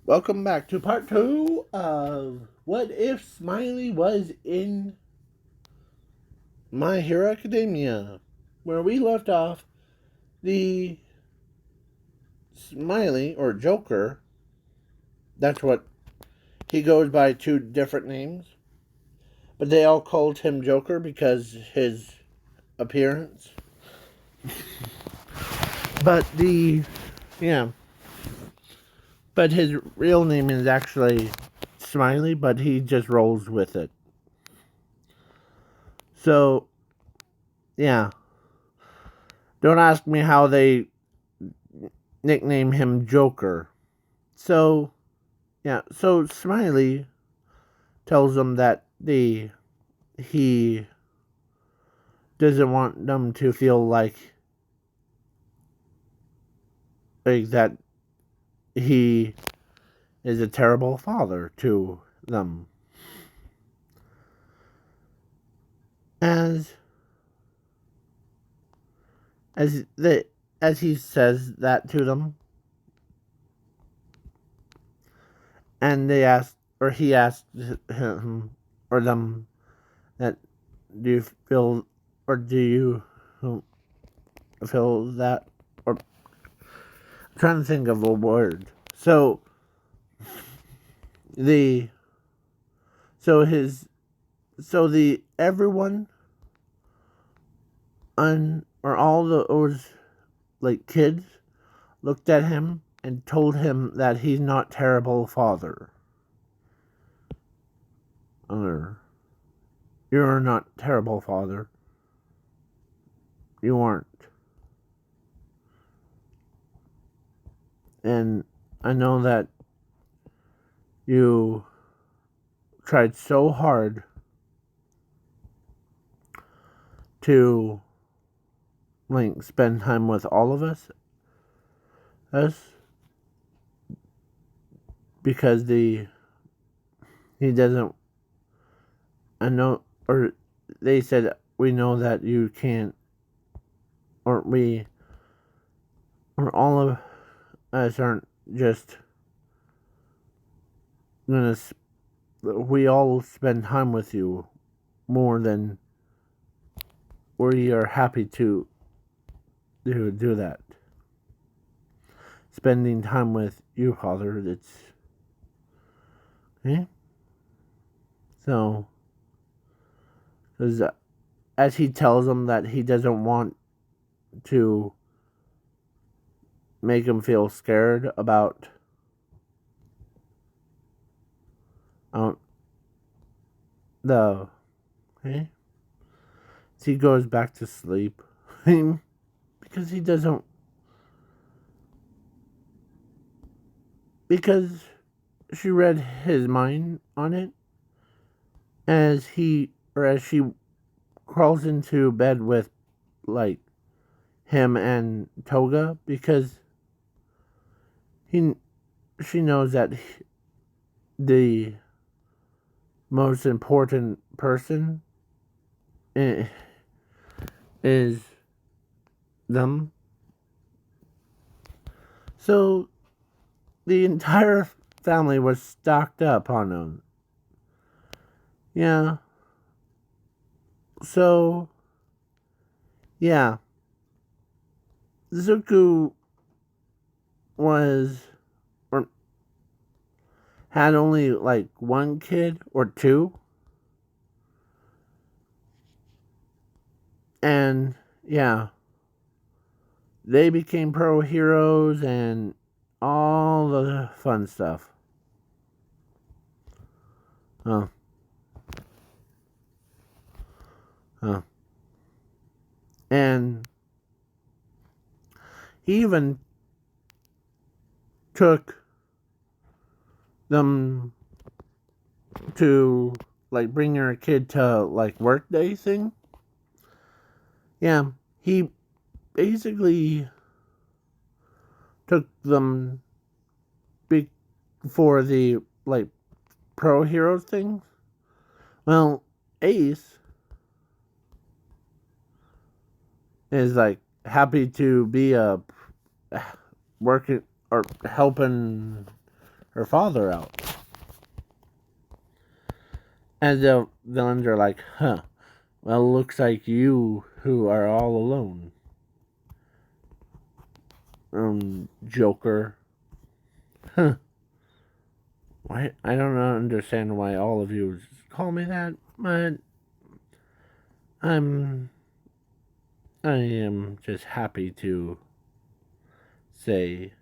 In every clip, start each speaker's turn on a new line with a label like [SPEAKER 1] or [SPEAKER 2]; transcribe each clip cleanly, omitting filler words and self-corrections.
[SPEAKER 1] Welcome back to part two of What If Smiley Was in My Hero Academia, where we left off. The Smiley, or Joker, that's what he goes by, two different names, but they all called him Joker because his appearance. But yeah, but his real name is actually Smiley, but he just rolls with it. So, yeah. Don't ask me how they nickname him Joker. So, yeah, so Smiley tells them that he doesn't want them to feel like that he is a terrible father to them. As as the as he says that to them, and he asked him or them that do you feel or do you feel that, or I'm trying to think of a word. So the so his so the everyone on or all those like kids looked at him and told him that he's not terrible father. Or you're not terrible father. You aren't. And I know that you tried so hard to like spend time with all of us because he doesn't. I know, or they said we know that you can't, or or all of us aren't just gonna. We all spend time with you more than we are happy to do that. Spending time with you, Father. It's okay. So, because as he tells them that he doesn't want to make him feel scared about um, the okay, he goes back to sleep because he doesn't, because she read his mind on it as she crawls into bed with like him and Toga, because he she knows that the most important person is them. So the entire family was stocked up on them. Yeah. So yeah, Zuko was or had only like one kid or two, and yeah, they became pro heroes and all the fun stuff. Oh, oh. And he even took them to like bring your kid to like work day thing. Yeah, he basically took them for the like pro heroes thing. Well, Ace is like happy to be a working or helping her father out. And the villains are like, huh, well, looks like you who are all alone. Joker. Huh. Why? I don't understand why all of you call me that, but I am just happy to say,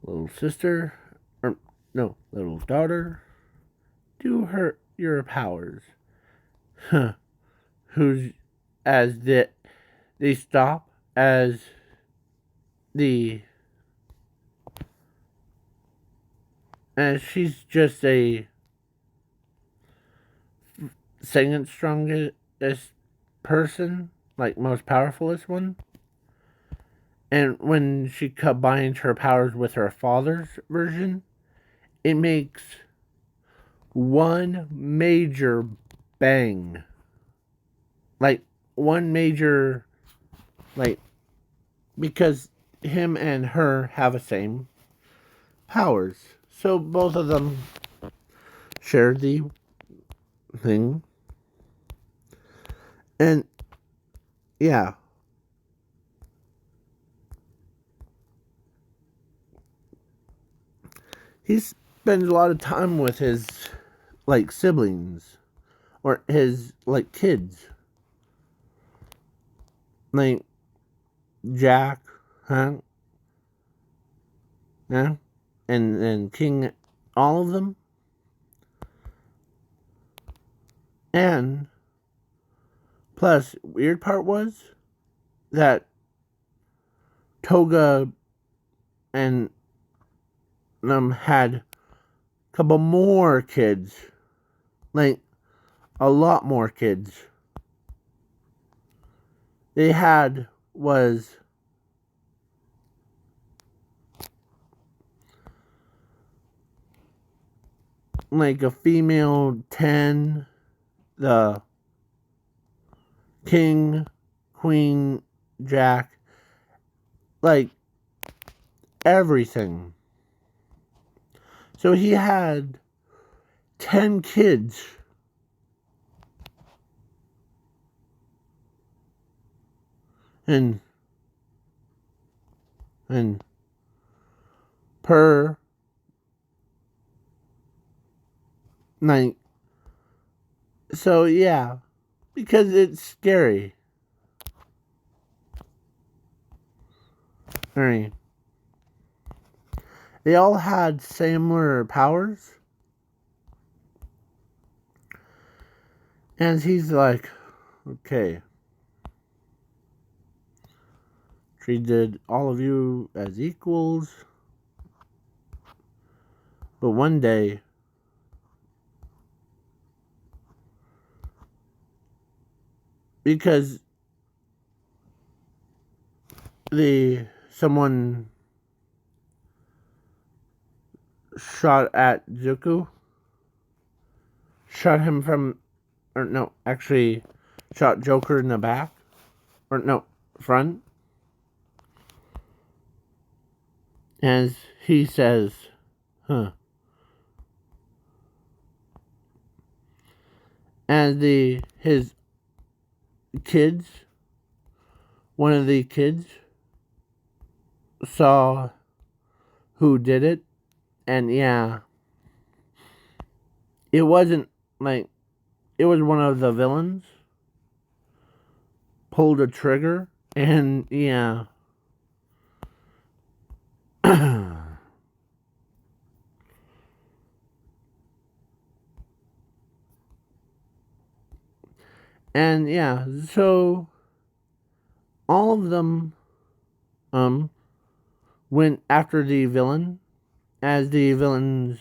[SPEAKER 1] little sister, or no, little daughter, do your powers. Huh. Who's as they stop as the as she's just a second strongest person, like most powerfulest one. And when she combines her powers with her father's version, it makes one major bang. Like, one major, like, because him and her have the same powers. So both of them share the thing. And, yeah. He spends a lot of time with his, like, siblings. Or his, like, kids. Like, Jack, Hank, yeah, and King, all of them. And plus, weird part was that Toga and them had a couple more kids, like a lot more kids. They had was like a female 10, the King, Queen, Jack, like everything. So he had 10 kids. And per night. So yeah, because it's scary. Alright. They all had similar powers. And he's like, okay. Treated all of you as equals. But one day, because someone shot at Zuko, shot him from, or no, actually shot Joker in the back, or no, front. As he says, huh. And his kids, one of the kids saw who did it, and yeah, it wasn't like, it was one of the villains pulled a trigger, and yeah. And yeah, so all of them went after the villain, as the villains,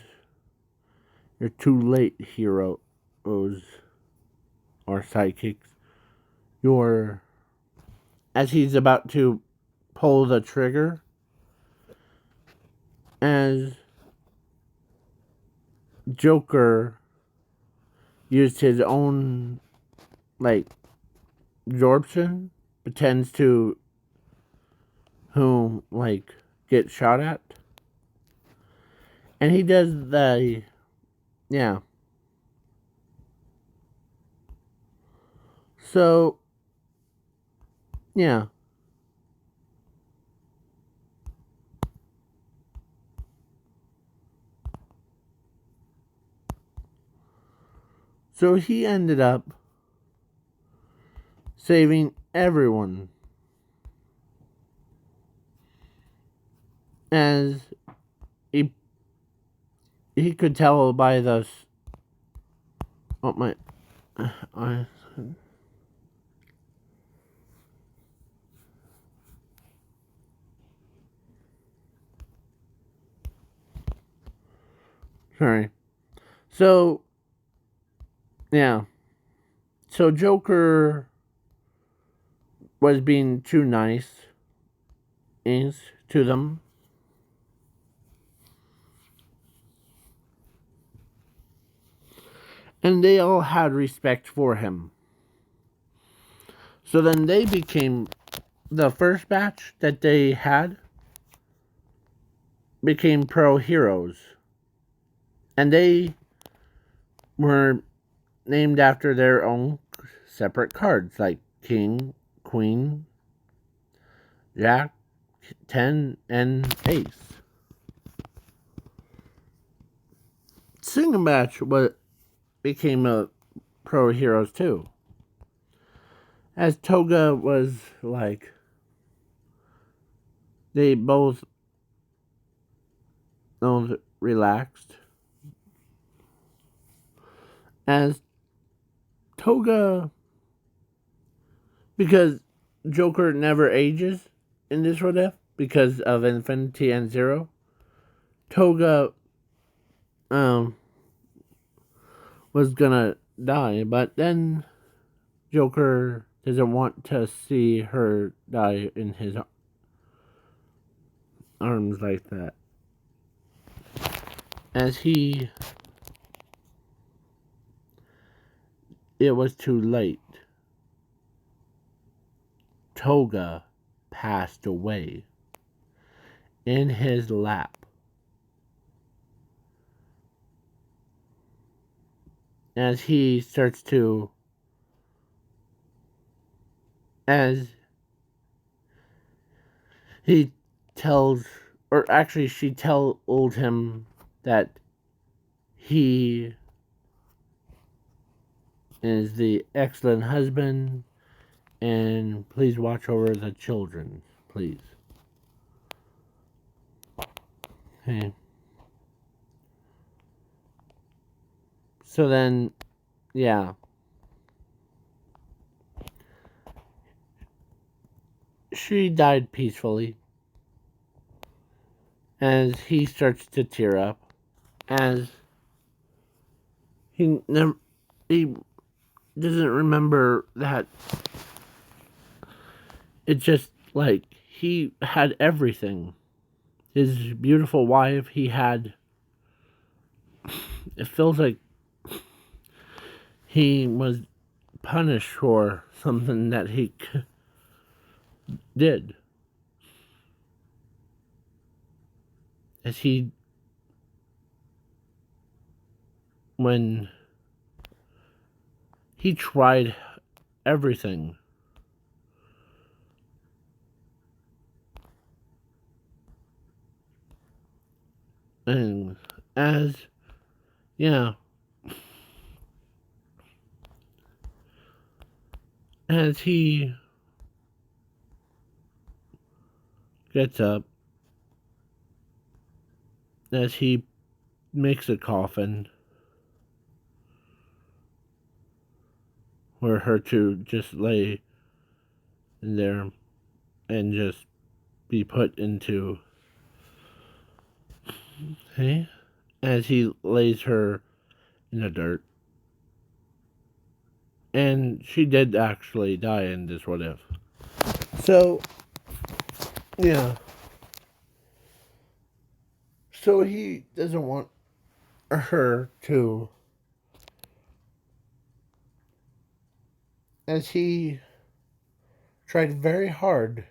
[SPEAKER 1] you're too late, heroes or sidekicks. You're, as he's about to pull the trigger, as Joker used his own, like, absorption, pretends to whom, like, get shot at. And he does the, yeah. So, yeah. So he ended up saving everyone. As he could tell by the, oh my, I, sorry. So, yeah. So Joker was being too nice to them. And they all had respect for him. So then they became, the first batch that they had became pro heroes. And they were named after their own separate cards, like King, Queen, Jack, 10, and Ace. Single match became a pro heroes too. As Toga was like, they both relaxed. As Toga, because Joker never ages in this What If because of Infinity and Zero. Toga was gonna die, but then Joker doesn't want to see her die in his arms like that. As it was too late. Toga passed away in his lap. As he starts to, as he tells, or actually she told him that he is the excellent husband and please watch over the children, please. Okay. So then, yeah. She died peacefully as he starts to tear up. As he doesn't remember that it's just like he had everything. His beautiful wife, he had. It feels like he was punished for something that he did. As when he tried everything. And as, yeah, as he gets up, as he makes a coffin for her to just lay in there and just be put into, okay, as he lays her in the dirt. And she did actually die in this What If. So, yeah. So he doesn't want her to, as he tried very hard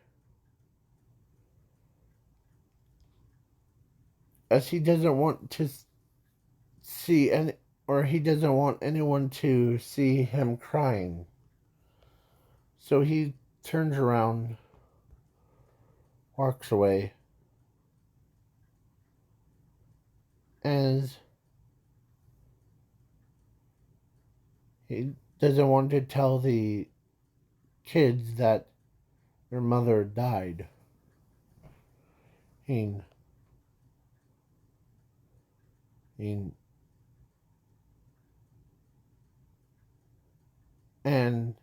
[SPEAKER 1] as he doesn't want to see any, or he doesn't want anyone to see him crying. So he turns around, walks away, and he doesn't want to tell the kids that their mother died. And, and, and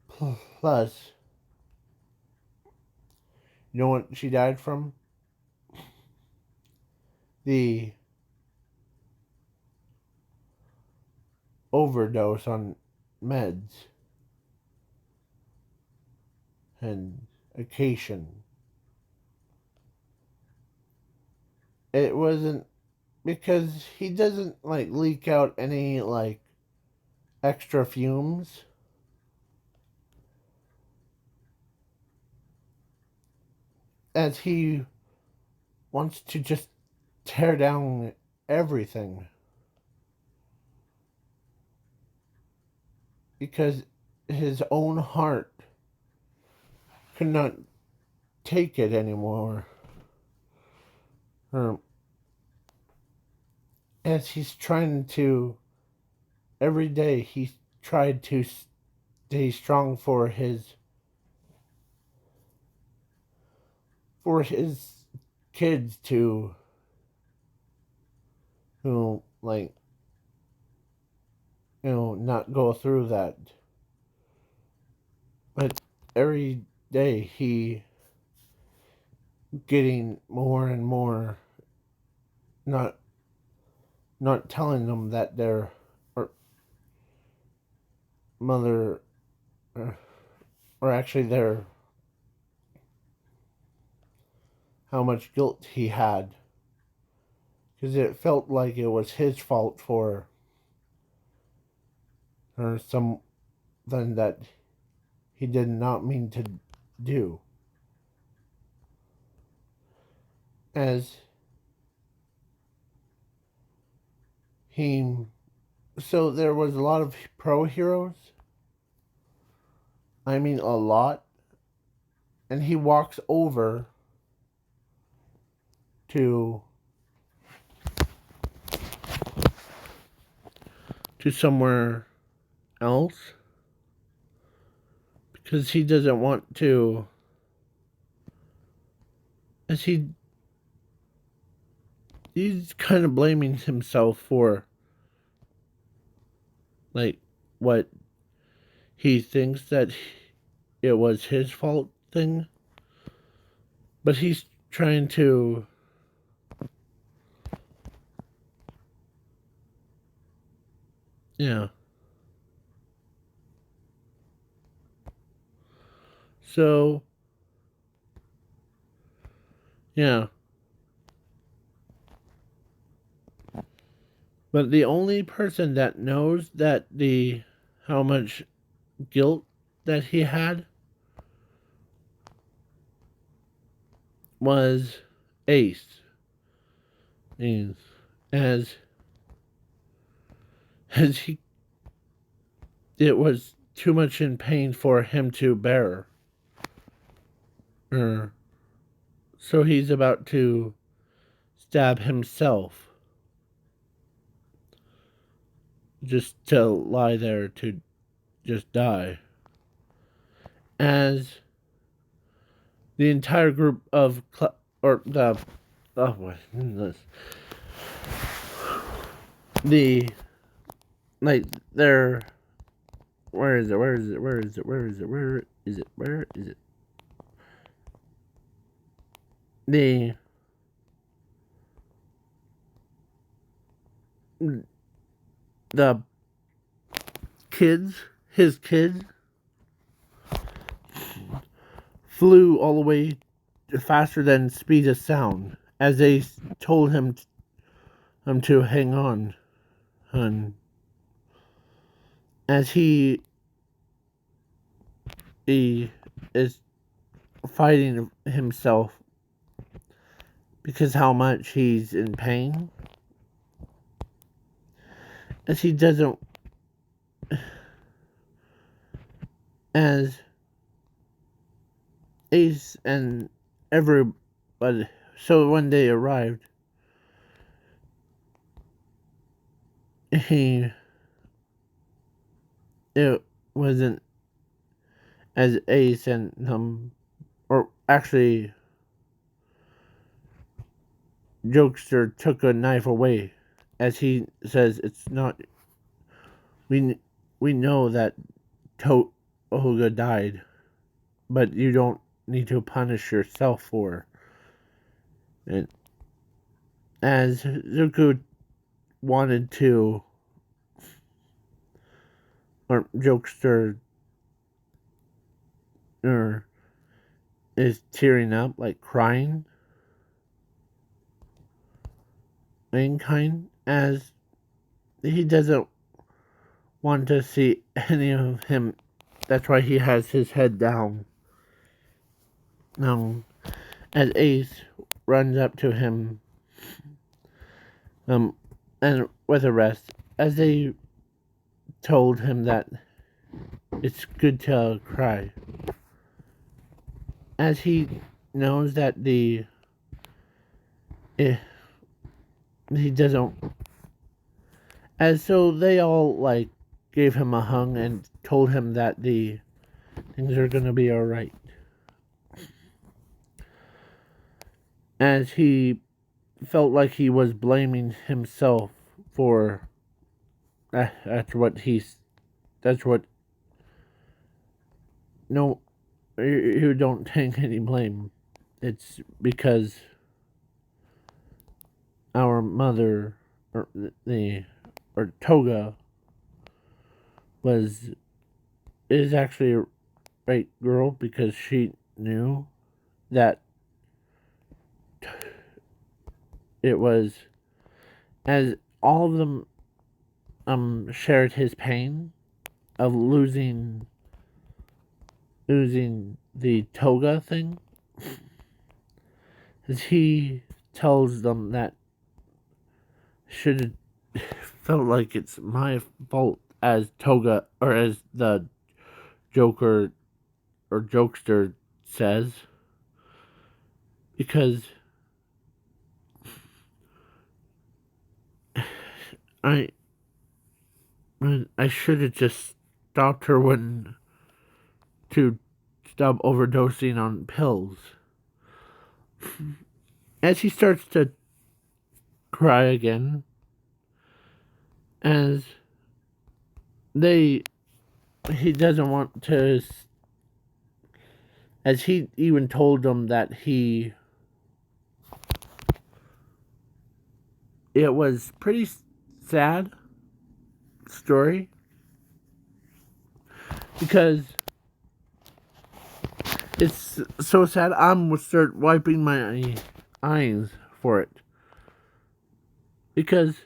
[SPEAKER 1] plus, you know what she died from? The overdose on meds and occasion. It wasn't because he doesn't like leak out any like extra fumes. As he wants to just tear down everything because his own heart could not take it anymore. Or as he's trying to, every day he tried to stay strong for his kids to, like, not go through that. But every day he getting more and more, not telling them that their or mother or, or actually their how much guilt he had, because it felt like it was his fault for or something that he did not mean to do. As he so there was a lot of pro heroes. I mean a lot. And he walks over to somewhere else because he doesn't want to, as he's kind of blaming himself for like what he thinks that it was his fault thing, but he's trying to yeah. So yeah. But the only person that knows that the how much guilt that he had was Ace. And as he it was too much in pain for him to bear. Er, so he's about to stab himself just to lie there to just die. As the entire group of or the oh what this the like they're where is it where is it where is it where is it where is it where is it the kids his kids flew all the way faster than speed of sound as they told him to hang on, hun. As he is fighting himself because how much he's in pain, as he doesn't, as Ace and everybody. So when they arrived, it wasn't as Ace and or actually, Jokester took a knife away, as he says it's not. We we know that Toga died, but you don't need to punish yourself for it. As Zuko wanted to, or Jokester, or is tearing up, like crying, mankind, as he doesn't want to see any of him. That's why he has his head down. Now, as Ace runs up to him, and with the rest, as they told him that it's good to cry, as he knows that he doesn't, as so they all like gave him a hug and told him that the things are gonna be all right. As he felt like he was blaming himself for that's what no, you don't take any blame. It's because our mother, or or Toga, is actually a right girl, because she knew that it was, as all of them shared his pain of losing the Toga thing, as he tells them that should have felt like it's my fault, as Toga, or as the Joker or Jokester says, because I I should have just stopped her when to stop overdosing on pills. As he starts to cry again, as he doesn't want to, as he even told them that it was pretty sad story, because it's so sad. I'm gonna start wiping my eyes for it, because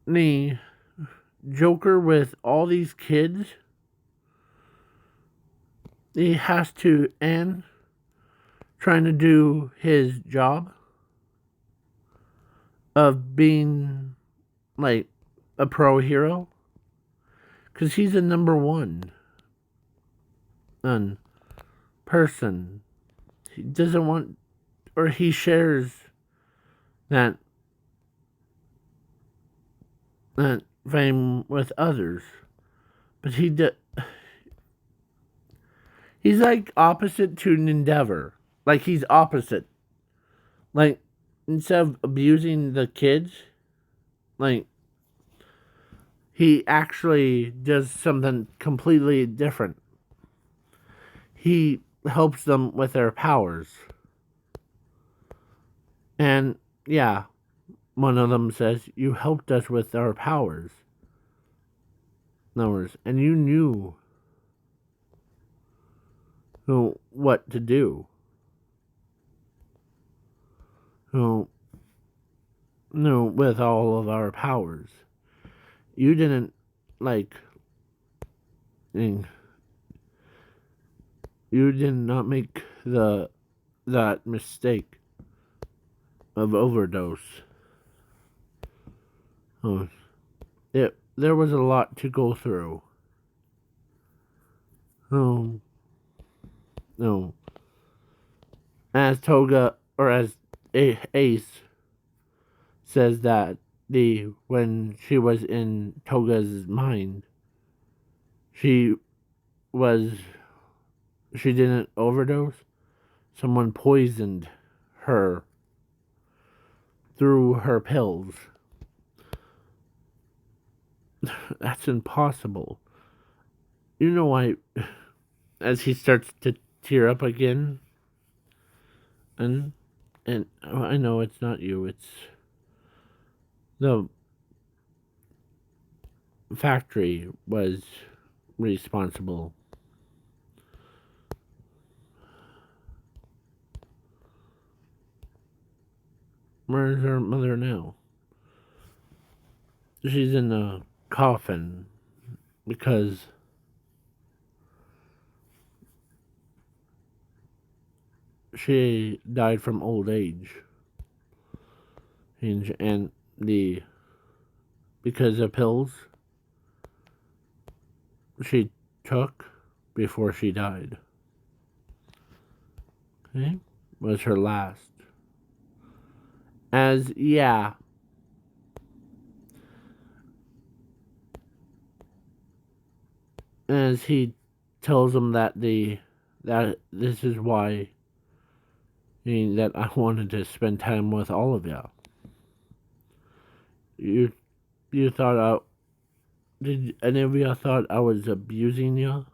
[SPEAKER 1] the Joker with all these kids, he has to end trying to do his job of being like a pro hero, because he's a number one person. He doesn't want, or he shares that fame with others, but he's like opposite to Endeavor. Like, he's opposite. Like, instead of abusing the kids, like, he actually does something completely different. He helps them with their powers. And yeah, one of them says, "You helped us with our powers." And you knew what to do. Who knew with all of our powers. You didn't, like, you did not make the that mistake of overdose. Oh, there was a lot to go through. Oh, no. As Toga, or as Ace says that when she was in Toga's mind, she was she didn't overdose. Someone poisoned her through her pills. That's impossible. You know why? As he starts to tear up again, and I know it's not you. It's the factory was responsible. Where's her mother now? She's in a coffin because she died from old age. And because of pills she took before she died. Okay? Was her last. As he tells him that this is why that I wanted to spend time with all of you. You thought did any of you thought I was abusing you?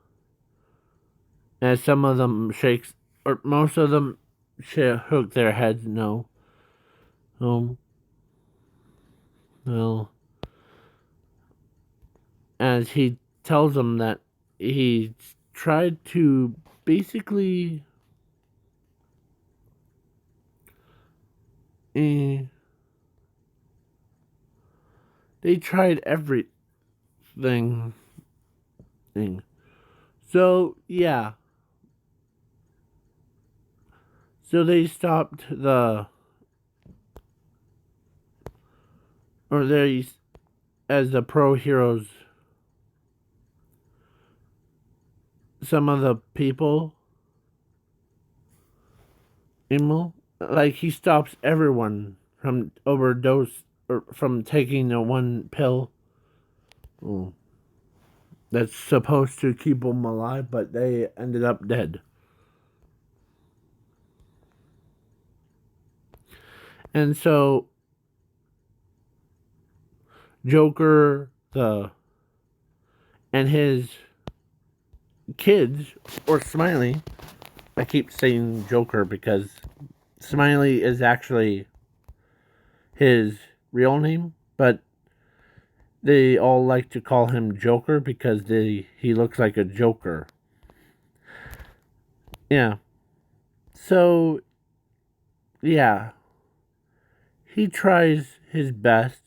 [SPEAKER 1] And some of them shakes, or most of them hook their heads no. Well, as he tells them that he tried to basically they tried everything. So so they stopped as the pro heroes. Some of the people, like he stops everyone from overdose or from taking the one pill that's supposed to keep them alive, but they ended up dead. And so Joker and his kids, or Smiley, I keep saying Joker because Smiley is actually his real name, but they all like to call him Joker because he looks like a joker. Yeah. So he tries his best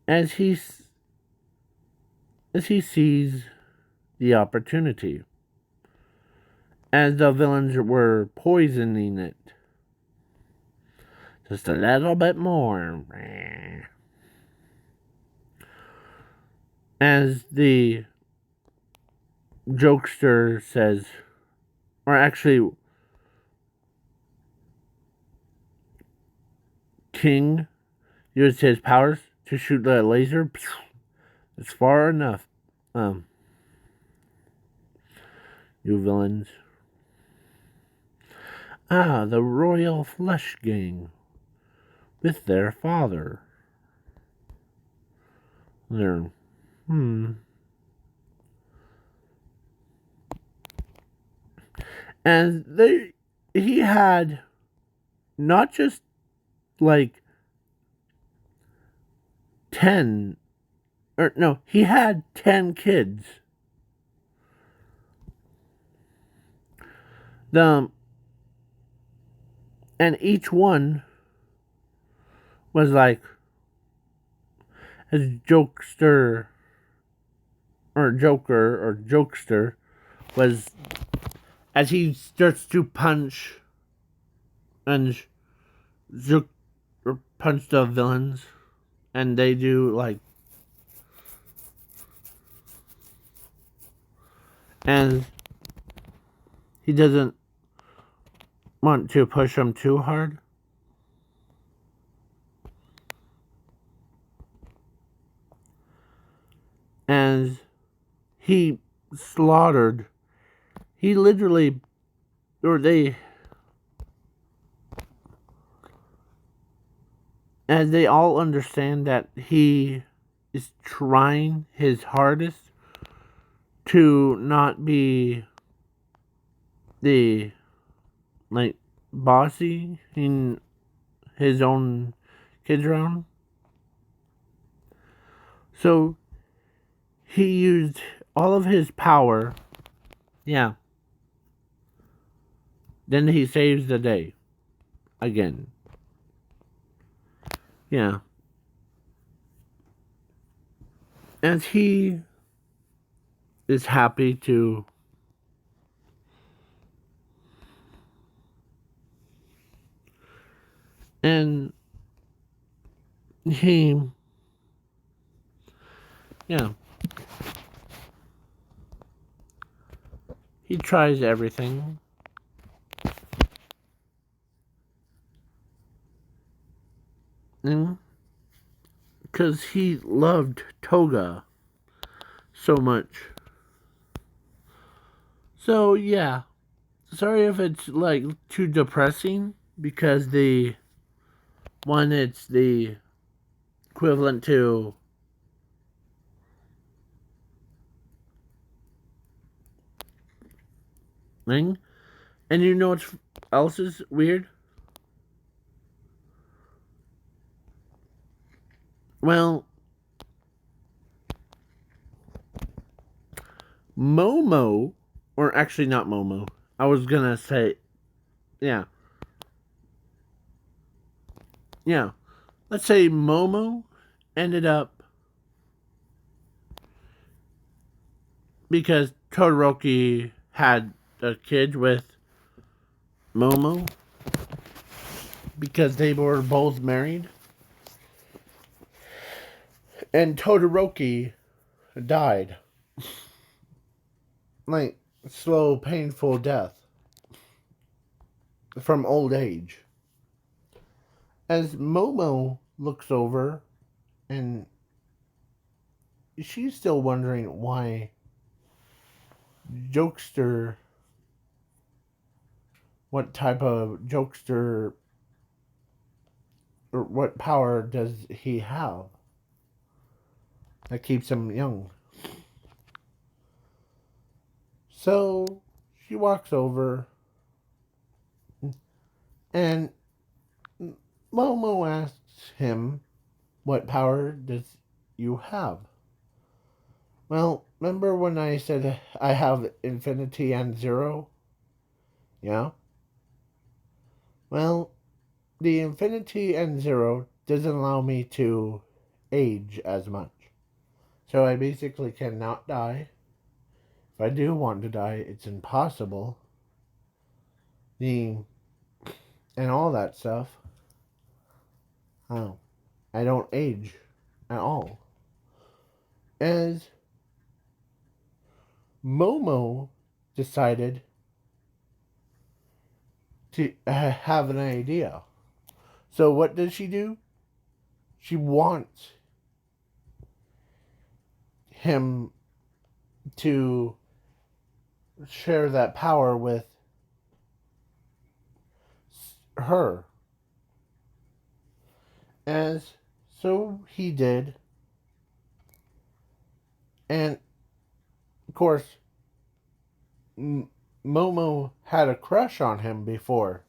[SPEAKER 1] as he sees the opportunity. As the villains were poisoning it just a little bit more. As the jokester says, or actually, King used his powers to shoot the laser. It's far enough. You villains. The Royal Flush Gang with their father. They're and he had not just like 10 or no, he had 10 kids. And each one was like his jokester or joker or jokester was as he starts to punch and punch the villains, and they do like, and he doesn't want to push them too hard. And he slaughtered, he literally, or they, and they all understand that he is trying his hardest to not be the, like, bossy in his own kids around. So he used all of his power. Yeah. Then he saves the day. Again. Yeah. And he is happy to and he, yeah, he tries everything. Because he loved Toga so much. So, yeah. Sorry if it's, like, too depressing, because it's the equivalent to thing. And you know what else is weird? Well, Momo, or actually not Momo, I was gonna say, yeah. Yeah. Let's say Momo ended up, because Todoroki had a kid with Momo, because they were both married. And Todoroki died. Like, slow, painful death from old age. As Momo looks over, and she's still wondering why Jokester, what type of Jokester, or what power does he have that keeps him young. So she walks over, and Momo asks him, what power does you have? Well, remember when I said I have infinity and zero? Yeah? Well, the infinity and zero doesn't allow me to age as much. So I basically cannot die. If I do want to die, it's impossible. And all that stuff. Oh, I don't age at all. As Momo decided to have an idea. So what does she do? She wants him to share that power with her. As so he did. And of course, Momo had a crush on him before.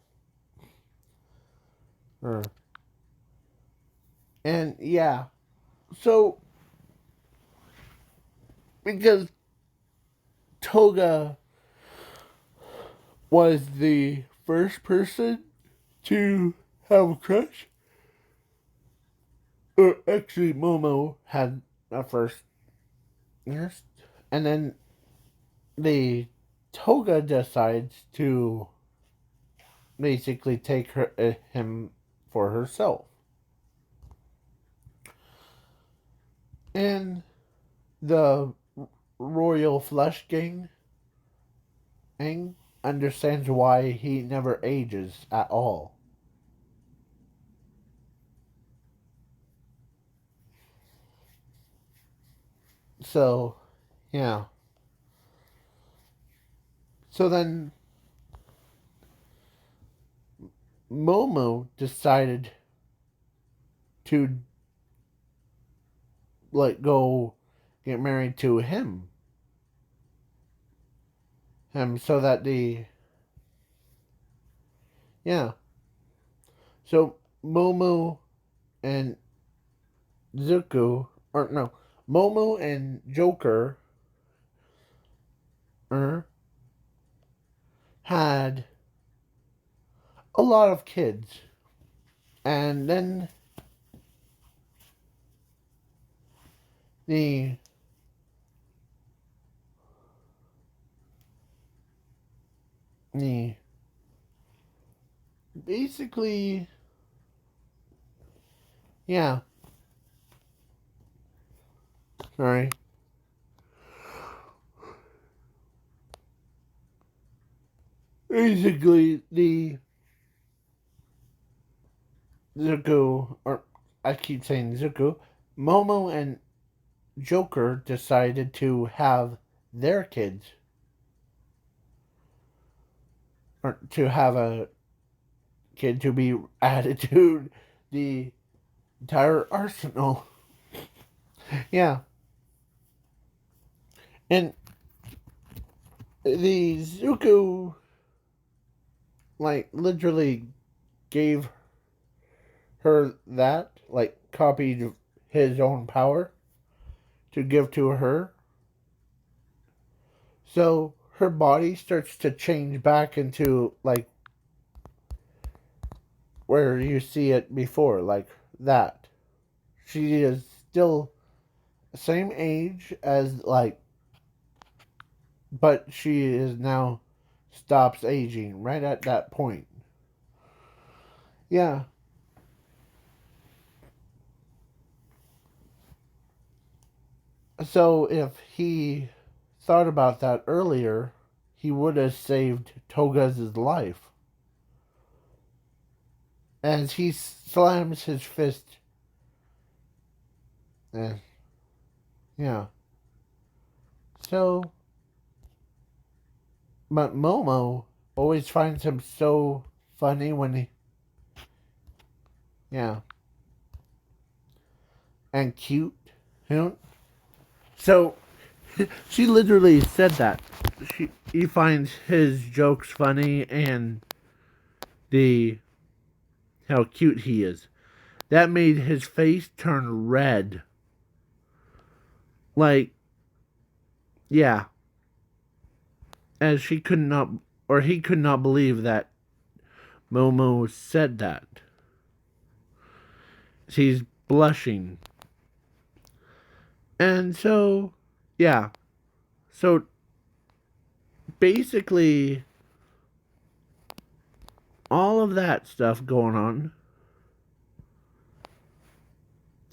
[SPEAKER 1] And yeah, so because Toga was the first person to have a crush, or actually Momo had a first, yes, and then the Toga decides to basically take him for herself. And the Royal Flush Gang understands why he never ages at all. So, yeah. So then Momo decided to go get married to him so that yeah. So Momo and Zuko, or no, Momo and Joker had a lot of kids. And then the the basically, yeah, sorry. Basically, the Zuko, or I keep saying Zuko, Momo and Joker decided to have their kids, or to have a kid to be added to the entire arsenal. Yeah. And the Zuko, literally gave her that, copied his own power to give to her. So her body starts to change back into, where you see it before, like that. She is still the same age as, but she is now stops aging right at that point. Yeah. So if he thought about that earlier, he would have saved Toga's life. As he slams his fist. Eh, yeah. So, but Momo always finds him so funny when he. Yeah. And cute. So, she literally said that. He finds his jokes funny and the how cute he is. That made his face turn red. Like, yeah. As she could not, or he could not believe that Momo said that. She's blushing. And so, yeah. So, basically, all of that stuff going on,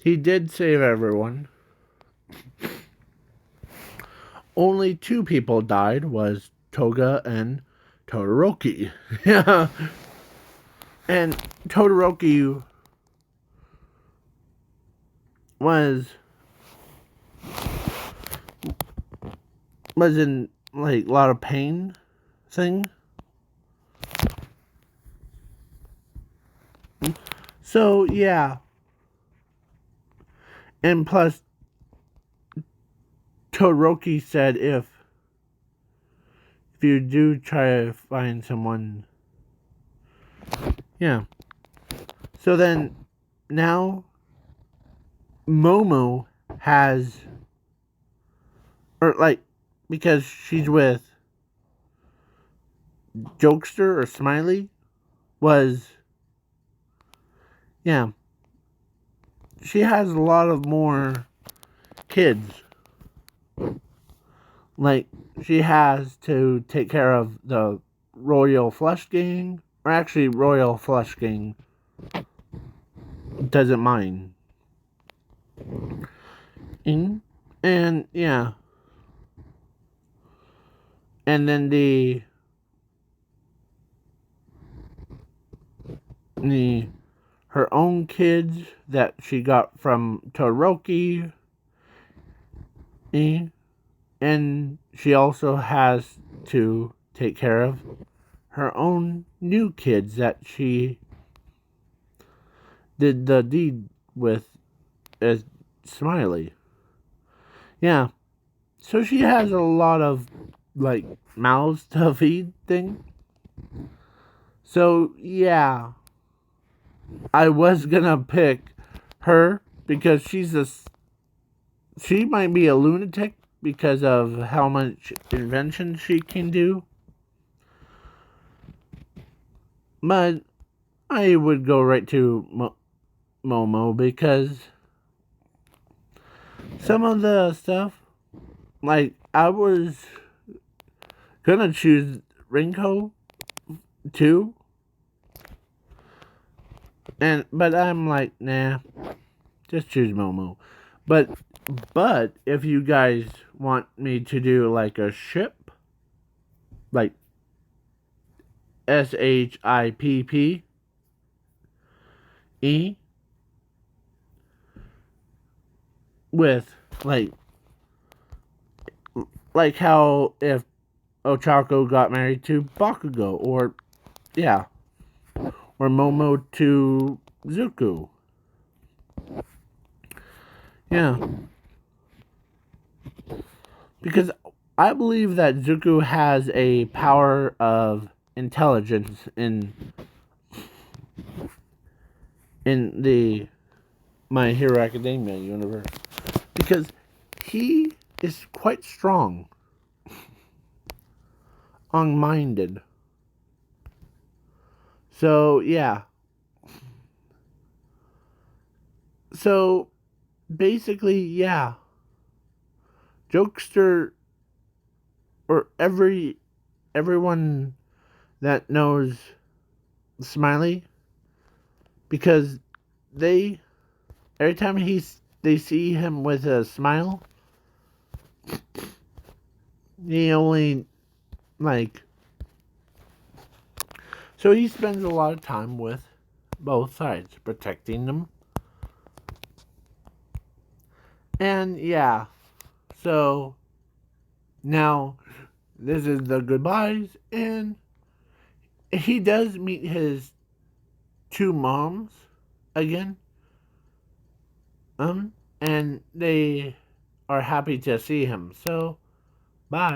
[SPEAKER 1] he did save everyone. Only two people died, was Toga and Todoroki. Yeah. And Todoroki was in a lot of pain thing. So yeah. And plus Todoroki said if you do try to find someone. Yeah. So then now Momo has, or because she's with Jokester or Smiley, was, yeah, she has a lot of more kids. like, she has to take care of the Royal Flush Gang, or actually, Royal Flush Gang doesn't mind. And yeah, and then the her own kids that she got from Todoroki, and she also has to take care of her own new kids that she did the deed with as Smiley. Yeah, so she has a lot of like mouths to feed thing. So yeah, I was gonna pick her because she might be a lunatic because of how much invention she can do. But I would go right to Momo because some of the stuff, like I was gonna choose Rinko too, but I'm like, nah, just choose Momo. But if you guys want me to do like a ship, like SHIPPE, with like how if Ochako got married to Bakugo, or yeah, or Momo to Zuko. Yeah, because I believe that Zuko has a power of intelligence in the My Hero Academia universe, because he is quite strong, minded. So yeah. So basically, yeah. Jokester, or everyone that knows Smiley, because they every time they see him with a smile, he only like so he spends a lot of time with both sides, protecting them. And yeah, so now this is the goodbyes, and he does meet his two moms again. And they are happy to see him. So bye.